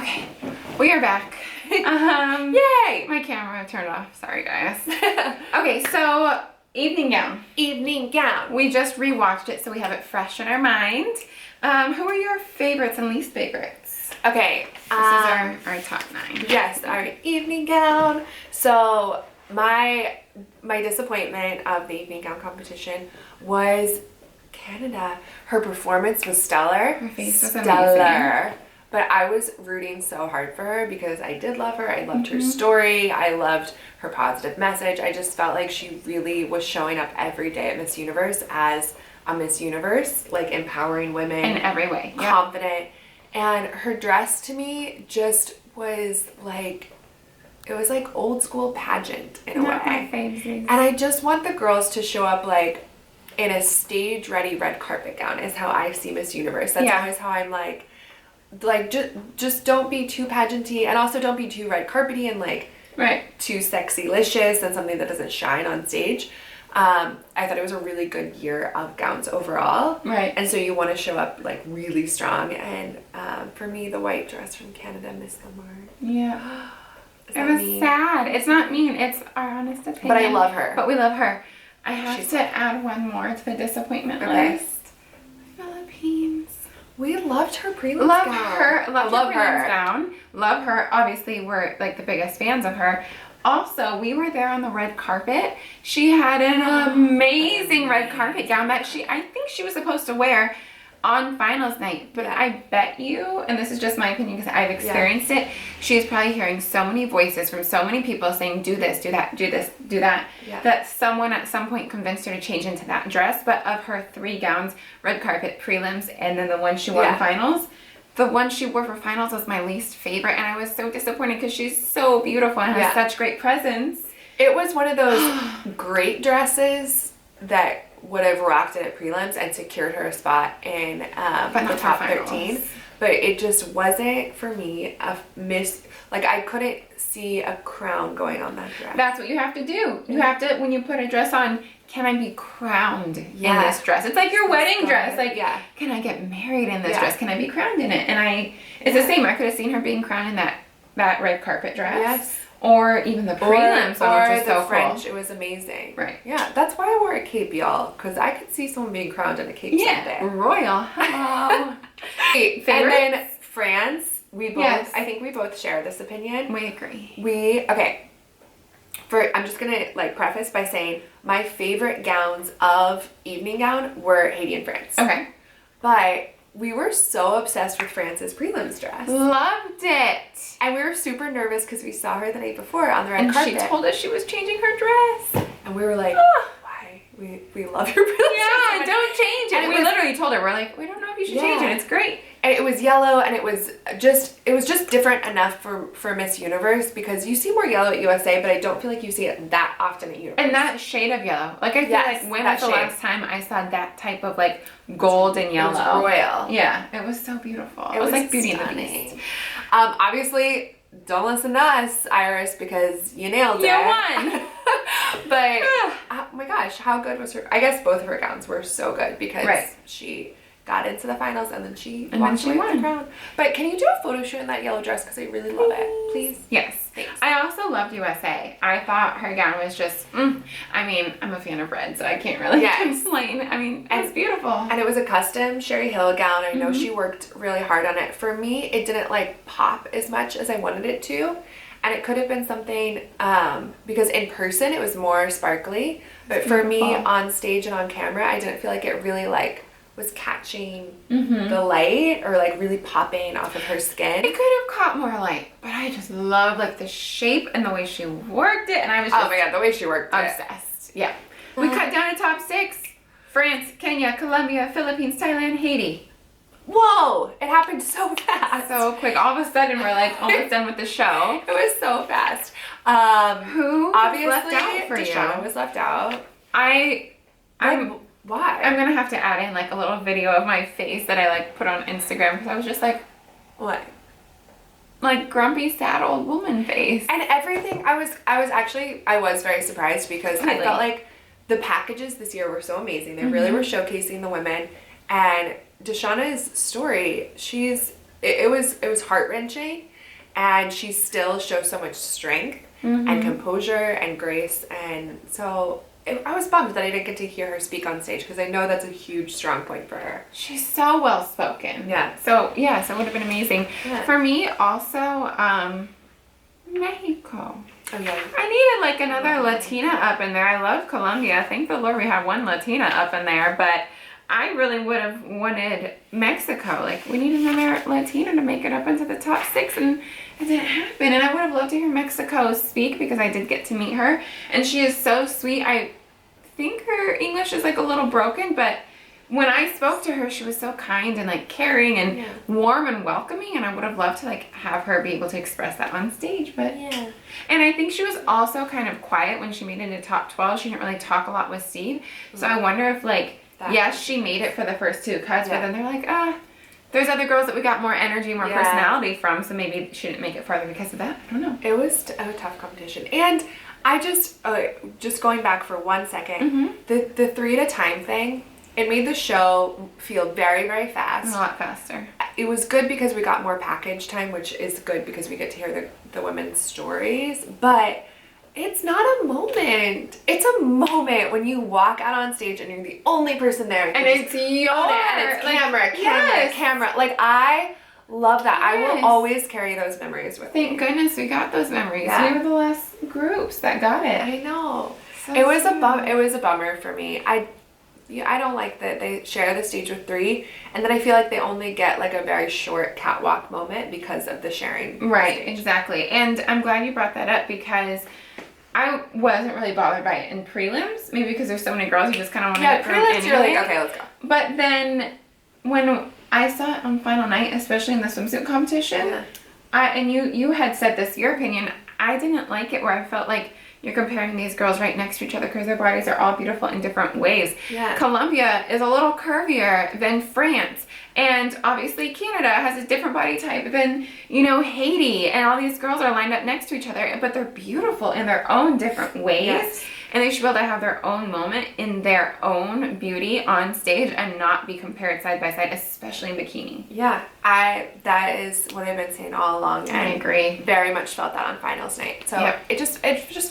Okay, we are back. Yay! My camera turned off. Sorry, guys. Okay, so evening gown. Evening gown. We just rewatched it, so we have it fresh in our mind. Who are your favorites and least favorites? Okay. This is our top 9. Yes, our evening gown. So my disappointment of the evening gown competition was Canada. Her performance was stellar. Her face was stellar. amazing. But I was rooting so hard for her because I did love her. I loved her story. I loved her positive message. I just felt like she really was showing up every day at Miss Universe as a Miss Universe, like empowering women. In every way. Yep. Confident. And her dress to me just was like, it was like old school pageant in a Not way. my favesies. And I just want the girls to show up like in a stage ready red carpet gown is how I see Miss Universe. That's always how I'm like just don't be too pageanty, and also don't be too red carpety and like too sexy-licious and something that doesn't shine on stage. I thought it was a really good year of gowns overall. Right. And so you want to show up like really strong. And for me, the white dress from Canada missed the mark. Yeah. Is It that was mean? sad. It's not mean. It's our honest opinion. But I love her. But we love her. I have to add one more to the disappointment list. Philippines. We loved her prelims Love gown. her. Love her. prelims gown. Love her. Obviously, we're like the biggest fans of her. Also, we were there on the red carpet. She had an amazing red carpet gown that I think she was supposed to wear on finals night. But I bet you, and this is just my opinion because I've experienced it, she's probably hearing so many voices from so many people saying, do this, do that, do this, do that, that someone at some point convinced her to change into that dress. But of her 3 gowns, red carpet, prelims, and then the one she wore in finals, the one she wore for finals was my least favorite, and I was so disappointed because she's so beautiful and has such great presence. It was one of those great dresses that would have rocked it at prelims and secured her a spot in the top 13. But it just wasn't, for me, a miss. Like, I couldn't see a crown going on that dress. That's what you have to do. You have to, when you put a dress on, can I be crowned in this dress? It's like your wedding dress. Like, can I get married in this dress? Can I be crowned in it? And it's the same. I could have seen her being crowned in that red carpet dress. Yes. Or even the prelims one, which was so French. cool. It was amazing. Right. Yeah, that's why I wore a cape, y'all. Because I could see someone being crowned in a cape someday. Royal. Hello. And then France, I think we both share this opinion. We agree. I'm just going to like preface by saying my favorite gowns of evening gown were Haiti and France. Okay. But we were so obsessed with France's prelims dress. Loved it. And we were super nervous because we saw her the night before on the red carpet. And she told us she was changing her dress. And we were like, why? We love your prelims dress. Yeah, don't change it. And we literally told her, we're like, we don't know if you should change it. It's great. And it was yellow, and it was just different enough for Miss Universe, because you see more yellow at USA, but I don't feel like you see it that often at Universe. And that shade of yellow. Like, I feel like when was the last time I saw that type of like gold and yellow? It was royal. Yeah, it was so beautiful. It was like Beauty and the Beast. Obviously, don't listen to us, Iris, because you nailed it. You won. But oh my gosh, how good was her? I guess both of her gowns were so good because she got into the finals and then she walked away with the crown. But can you do a photo shoot in that yellow dress, because I really love it, please? Yes. Thanks. I also loved USA. I thought her gown was just, I mean, I'm a fan of red, so I can't really complain. I mean, it's beautiful. And it was a custom Sherry Hill gown. I know she worked really hard on it. For me, it didn't like pop as much as I wanted it to. And it could have been something, because in person it was more sparkly. But for me, on stage and on camera, I didn't feel like it really like was catching the light or like really popping off of her skin. It could have caught more light, but I just love like the shape and the way she worked it, and I was just, oh my god, the way she worked obsessed. Yeah. We cut down to top 6. France, Kenya, Colombia, Philippines, Thailand, Haiti. Whoa! It happened so fast. So quick. All of a sudden we're like almost done with the show. It was so fast. Who obviously was left out for Deshauna was left out. Why? I'm gonna have to add in like a little video of my face that I like put on Instagram, because I was just like, what? Like grumpy, sad old woman face. And everything, I was very surprised, because I felt like the packages this year were so amazing. They really were showcasing the women, and Deshauna's story, it was heart-wrenching. and she still shows so much strength and composure and grace, and so I was bummed that I didn't get to hear her speak on stage because I know that's a huge strong point for her. She's so well spoken. Yeah. So yes, it would have been amazing. Yeah. For me, also, Mexico. Oh, yeah. I needed like another Latina up in there. I love Colombia. Thank the Lord we have one Latina up in there, but I really would have wanted Mexico. Like, we need another Latina to make it up into the top 6, and it didn't happen. And I would have loved to hear Mexico speak because I did get to meet her, and she is so sweet. I think her English is like a little broken, but when I spoke to her, she was so kind and like caring and warm and welcoming, and I would have loved to like have her be able to express that on stage. But and I think she was also kind of quiet when she made it into top 12. She didn't really talk a lot with Steve, so I wonder if like yes, she made it for the first 2 cuts, but then they're like, there's other girls that we got more energy, more personality from, so maybe she didn't make it farther because of that. I don't know. It was a tough competition, and I just going back for 1 second, the 3 at a time thing. It made the show feel very, very fast. A lot faster. It was good because we got more package time, which is good because we get to hear the women's stories. But it's not a moment. It's a moment when you walk out on stage and you're the only person there. And it's your... And it's camera. Like, I love that. I will always carry those memories with me. Thank goodness we got those memories. Yeah. We were the last groups that got it. I know. So it was sad. It was a bummer for me. I don't like that they share the stage with 3, and then I feel like they only get like a very short catwalk moment because of the sharing. Right, exactly. And I'm glad you brought that up because I wasn't really bothered by it in prelims, maybe because there's so many girls you just kind of want to get through prelims you're anyway. like, okay, let's go. But then when I saw it on final night, especially in the swimsuit competition, and you had said this, your opinion, I didn't like it where I felt like you're comparing these girls right next to each other because their bodies are all beautiful in different ways. Yeah. Colombia is a little curvier than France. And obviously Canada has a different body type than, Haiti. And all these girls are lined up next to each other, but they're beautiful in their own different ways. Yes. And they should be able to have their own moment in their own beauty on stage and not be compared side by side, especially in bikini. Yeah, that is what I've been saying all along. I agree. Very much felt that on finals night. So it just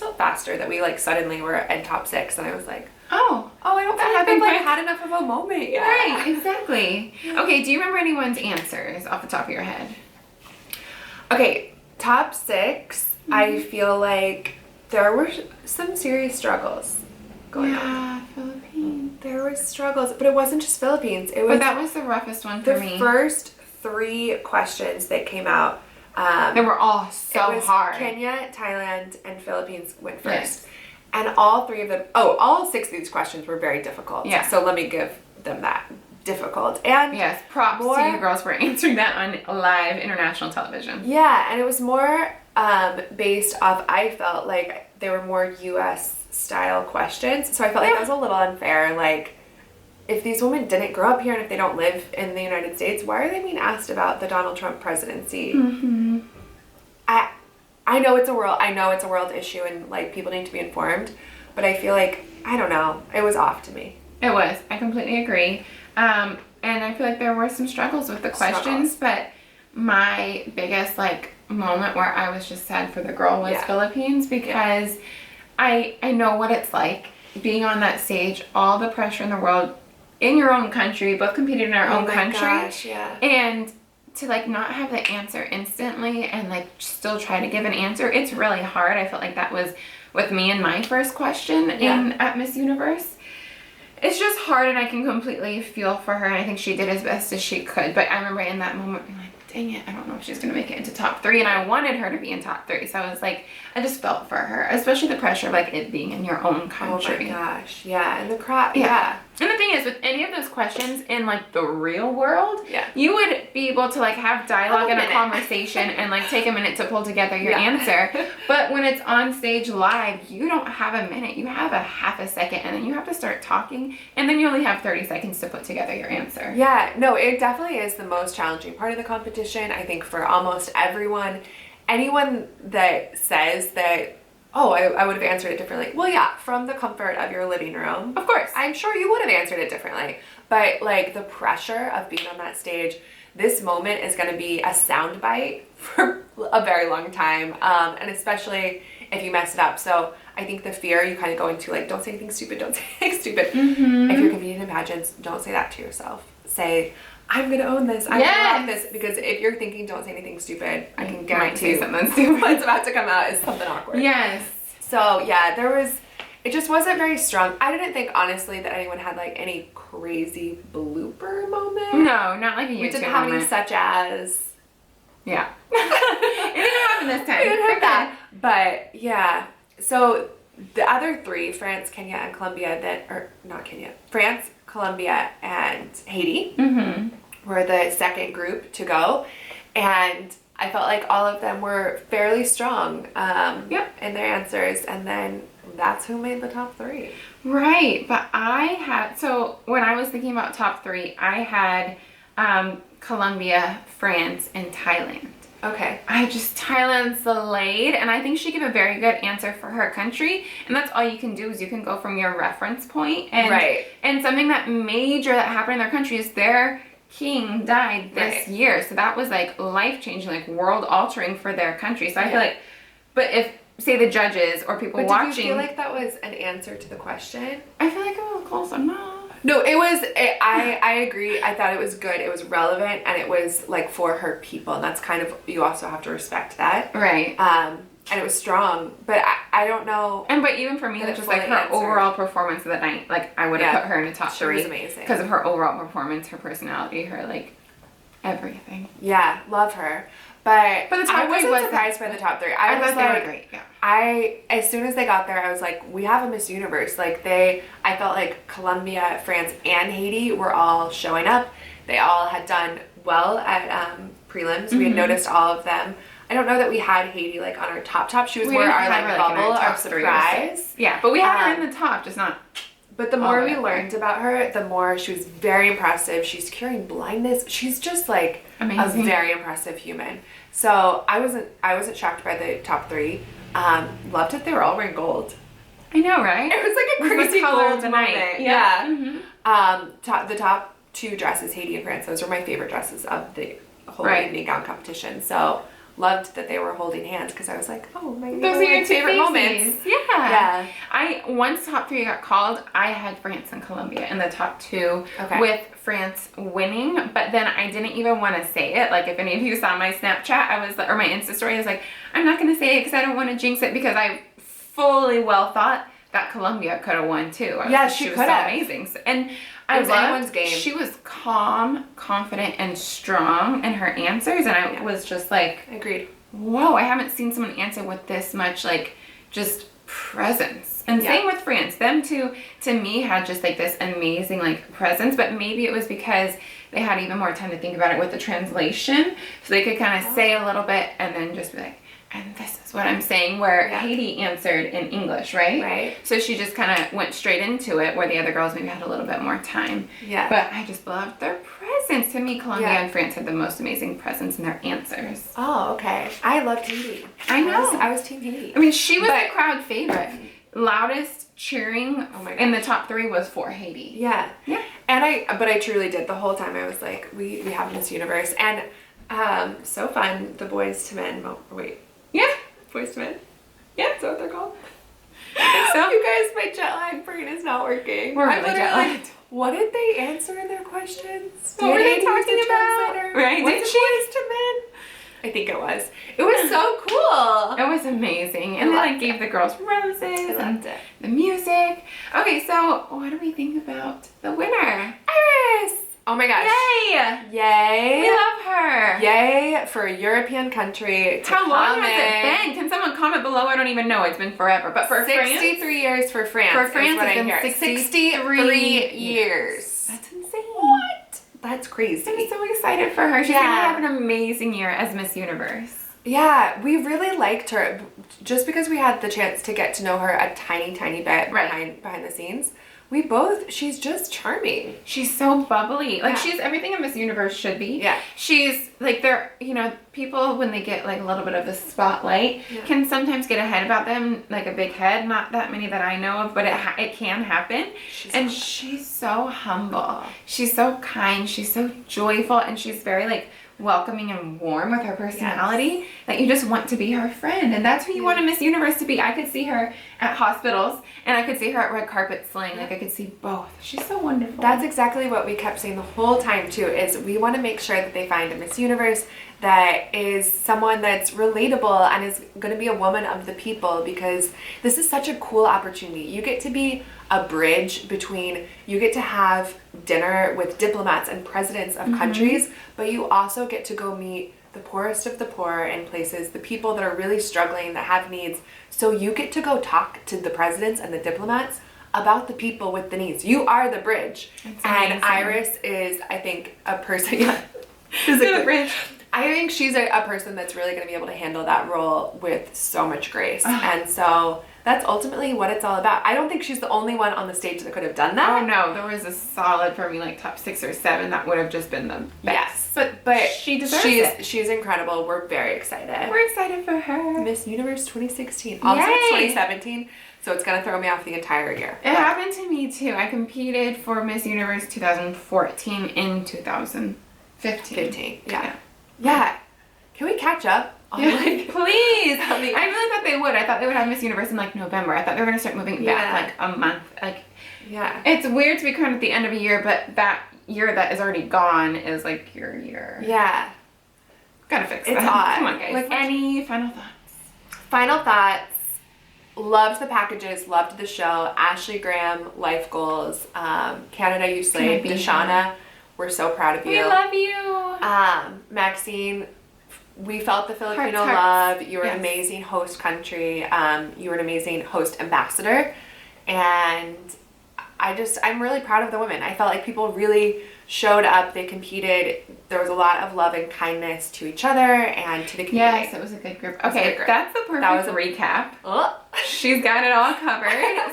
felt faster that we like suddenly were in top 6, and I was like, oh, I don't that think happened I've had enough of a moment yet. Right, exactly. Okay, do you remember anyone's answers off the top of your head? Okay, top 6, I feel like there were some serious struggles going on. Yeah, Philippines. There were struggles, but it wasn't just Philippines. It was But that was the roughest one for me. the first 3 questions that came out. They were all so it was hard. Kenya, Thailand, and Philippines went first. Yes. And all 3 of them, all 6 of these questions were very difficult. Yeah. So let me give them that. Difficult. And yes, props to you girls for answering that on live international television. Yeah, and it was more based off, I felt like they were more U.S. style questions. So I felt like that was a little unfair. Like, if these women didn't grow up here and if they don't live in the United States, why are they being asked about the Donald Trump presidency? Mm-hmm. I know it's a world issue and like people need to be informed, but I feel like, I don't know, it was off to me. It was. I completely agree. And I feel like there were some struggles with the questions, but my biggest moment where I was just sad for the girl was Philippines because I know what it's like being on that stage, all the pressure in the world in your own country, both competing in our own country. Gosh, yeah. And to not have the answer instantly and still try to give an answer, it's really hard. I felt like that was with me in my first question at Miss Universe. It's just hard, and I can completely feel for her, and I think she did as best as she could. But I remember in that moment being like, dang it, I don't know if she's going to make it into top 3, and I wanted her to be in top 3. So I was like, I just felt for her, especially the pressure of it being in your own country. Oh my gosh, yeah, and the crowd, And the thing is, with any of those questions in the real world, you would be able to have dialogue and a conversation and take a minute to pull together your answer. But when it's on stage live, you don't have a minute. You have a half a second, and then you have to start talking, and then you only have 30 seconds to put together your answer. Yeah, no, it definitely is the most challenging part of the competition, I think, for almost everyone. Anyone that says that, I would have answered it differently. Well, yeah, from the comfort of your living room. Of course. I'm sure you would have answered it differently. But, the pressure of being on that stage, this moment is going to be a soundbite for a very long time, and especially if you mess it up. So I think the fear you kind of go into, like, don't say anything stupid, don't say anything stupid. If you're competing in pageants, don't say that to yourself. Say, I'm going to own this. I'm going to rock this. Because if you're thinking don't say anything stupid, I can guarantee something stupid what's about to come out is something awkward. Yes. So yeah, it just wasn't very strong. I didn't think, honestly, that anyone had like any crazy blooper moment. No, not like a YouTube We didn't have any such as. Yeah. It didn't happen this time. We didn't have that. But yeah, so the other three, France, Kenya, and Colombia, France, Colombia, and Haiti were the second group to go. And I felt like all of them were fairly strong in their answers. And then that's who made the top three. Right. But when I was thinking about top three, I had Colombia, France, and Thailand. Okay. Thailand slayed, and I think she gave a very good answer for her country, and that's all you can do is you can go from your reference point. And, and something that major that happened in their country is their king died this year, so that was like life-changing, like world-altering for their country. So I feel like, but if, say, the judges or people watching... Did you feel like that was an answer to the question? I feel like it was close enough. No, it was, I agree. I thought it was good. It was relevant, and it was, like, for her people, and that's kind of, you also have to respect that. Right. And it was strong, but I don't know. But even for me, that's just, like, her overall performance of the night, like, I would have put her in the top three. She was amazing. Because of her overall performance, her personality, her, like, everything. Yeah, love her. But the top I wasn't surprised by the top three. I was thought like, they were great, yeah. As soon as they got there, I was like, we have a Miss Universe. Like, I felt like Colombia, France, and Haiti were all showing up. They all had done well at prelims. We had noticed all of them. I don't know that we had Haiti, like, on our top. She was more our, like, bubble, our surprise. Yeah, but we had her in the top, just not... But the more we learned about her, the more she was very impressive. She's curing blindness. She's just, like, amazing. A very impressive human. So I wasn't shocked by the top three. Loved that they were all wearing gold. I know, right? It was like a crazy color of the moment. night. Yeah. The top two dresses, Haiti and France, those were my favorite dresses of the whole evening gown competition. So loved that they were holding hands because I was like, oh, those are your favorite moments. Yeah. Once top three got called, I had France and Colombia in the top two with France winning, but then I didn't even want to say it. Like, if any of you saw my Snapchat, or my Insta story, I was like, I'm not going to say it because I don't want to jinx it, because I fully well thought that Colombia could have won too. She was so amazing. And I was anyone's game. She was calm, confident, and strong in her answers, and I was just like, agreed. Whoa, I haven't seen someone answer with this much, like, just presence. And same with France. Them two, to me, had just like this amazing, like, presence, but maybe it was because they had even more time to think about it with the translation, so they could kind of say a little bit and then just be like, and this is what I'm saying, where Haiti answered in English, right? Right. So she just kind of went straight into it, where the other girls maybe had a little bit more time. Yeah. But I just loved their presence. To me, Colombia and France had the most amazing presence in their answers. Oh, okay. I loved Haiti. I know. I was team Haiti. I mean, she was the crowd favorite. Loudest cheering in the top three was for Haiti. Yeah. Yeah. But I truly did. The whole time I was like, we have Miss Universe. And so fun, the Boys to Men. Yeah. Boys to Men. Yeah, is that what they're called? So you guys, my jet lag brain is not working. We're really jet lagged. What did they answer in their questions? What were they talking about? Right? Did she? Boys to Men? I think it was. It was so cool. It was amazing. And they like gave the girls roses. I loved it. The music. Okay, so what do we think about the winner? Iris! Oh my gosh. Yay! Yay! We love her. Yay for a European country. How long has it been? Can someone comment below? I don't even know. It's been forever. But for 63 years for France. For France, it's been 63 years. That's insane. What? That's crazy. I'm so excited for her. She's gonna have an amazing year as Miss Universe. Yeah, we really liked her just because we had the chance to get to know her a tiny bit behind the scenes. she's just charming. She's so bubbly. Like, Yeah. she's everything a Miss Universe should be. Yeah. She's, like, they're, you know, people, when they get, like, a little bit of the spotlight, can sometimes get a head about them, like a big head. Not that many that I know of, but it can happen. She's so humble. She's so kind. She's so joyful. And she's very, like, welcoming and warm with her personality, that you just want to be her friend. And that's who you want a Miss Universe to be. I could see her at hospitals, and I could see her at red carpet slaying. Like, I could see both. She's so wonderful. That's exactly what we kept saying the whole time too, is we want to make sure that they find a Miss Universe that is someone that's relatable and is going to be a woman of the people, because this is such a cool opportunity. You get to be a bridge between, you get to have dinner with diplomats and presidents of countries, but you also get to go meet the poorest of the poor in places, the people that are really struggling, that have needs. So you get to go talk to the presidents and the diplomats about the people with the needs. You are the bridge. And Iris is, I think, a person, she's a bridge. I think she's a person that's really going to be able to handle that role with so much grace. And so that's ultimately what it's all about. I don't think she's the only one on the stage that could have done that. Oh no, there was a solid, for me, like top 6 or 7 that would have just been the best. Yes, but she deserves it. She's incredible. We're very excited. We're excited for her. Miss Universe 2016. Also, it's 2017, so it's gonna throw me off the entire year. It happened to me too. I competed for Miss Universe 2014 in 2015. Yeah. Can we catch up? Please. I really thought they would. I thought they would have Miss Universe in like November. I thought they were gonna start moving back like a month. Like, it's weird to be crowned at the end of a year, but that year that is already gone is like your year. Yeah. Gotta fix it's that. Odd. Come on, guys. Like, any final thoughts? Final thoughts. Loved the packages. Loved the show. Ashley Graham, life goals. Canada, you slayed. Deshauna, we're so proud of you. We love you. Maxine, we felt the Filipino love. You were an amazing host country. You were an amazing host ambassador. And I'm really proud of the women. I felt like people really showed up. They competed. There was a lot of love and kindness to each other and to the community. Yes, it was a good group. Okay, that's the perfect recap. She's got it all covered.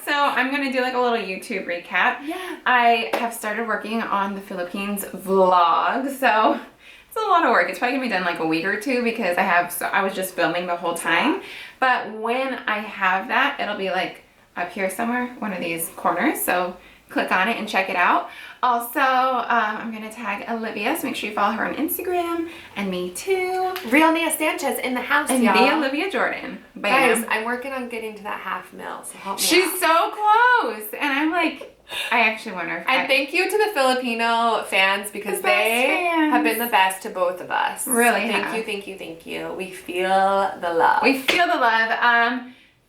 So I'm going to do like a little YouTube recap. Yeah. I have started working on the Philippines vlog. So it's a lot of work. It's probably gonna be done like a week or two, because I was just filming the whole time. But when I have that, it'll be like up here somewhere, one of these corners. So click on it and check it out. Also, I'm gonna tag Olivia, so make sure you follow her on Instagram, and me too. Real Nia Sanchez in the house, and y'all. the Olivia Jordan. Bam. Guys, I'm working on getting to that $500,000, so help me She's out. so close, and I'm like, I actually wonder if And thank you to the Filipino fans, because they have been the best to both of us. Really, thank you. We feel the love. We feel the love.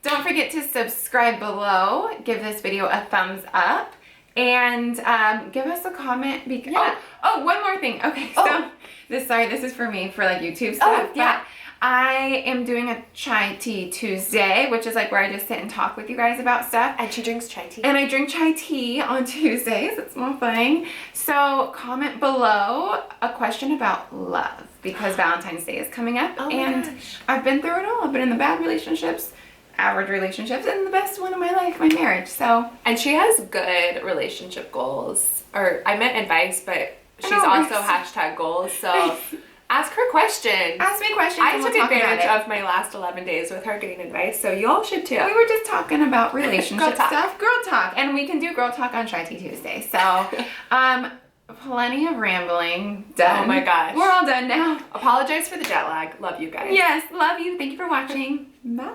Don't forget to subscribe below. Give this video a thumbs up. And give us a comment. One more thing. Okay, so this is for me, for like YouTube stuff. But I am doing a chai tea Tuesday, which is like where I just sit and talk with you guys about stuff. And she drinks chai tea. And I drink chai tea on Tuesdays. It's more fun. So comment below a question about love, because Valentine's Day is coming up. I've been through it all. I've been in the bad relationships, average relationships, and the best one of my life, my marriage. So, and she has good relationship goals, or I meant advice, but she's also #goals. So ask her questions. Ask me questions. I took advantage of my last 11 days with her getting advice, so y'all should too. We were just talking about relationship stuff, girl talk, and we can do girl talk on Chai Tea Tuesday. So, plenty of rambling done. Oh my gosh, we're all done now. Apologize for the jet lag. Love you guys. Yes, love you. Thank you for watching. Bye.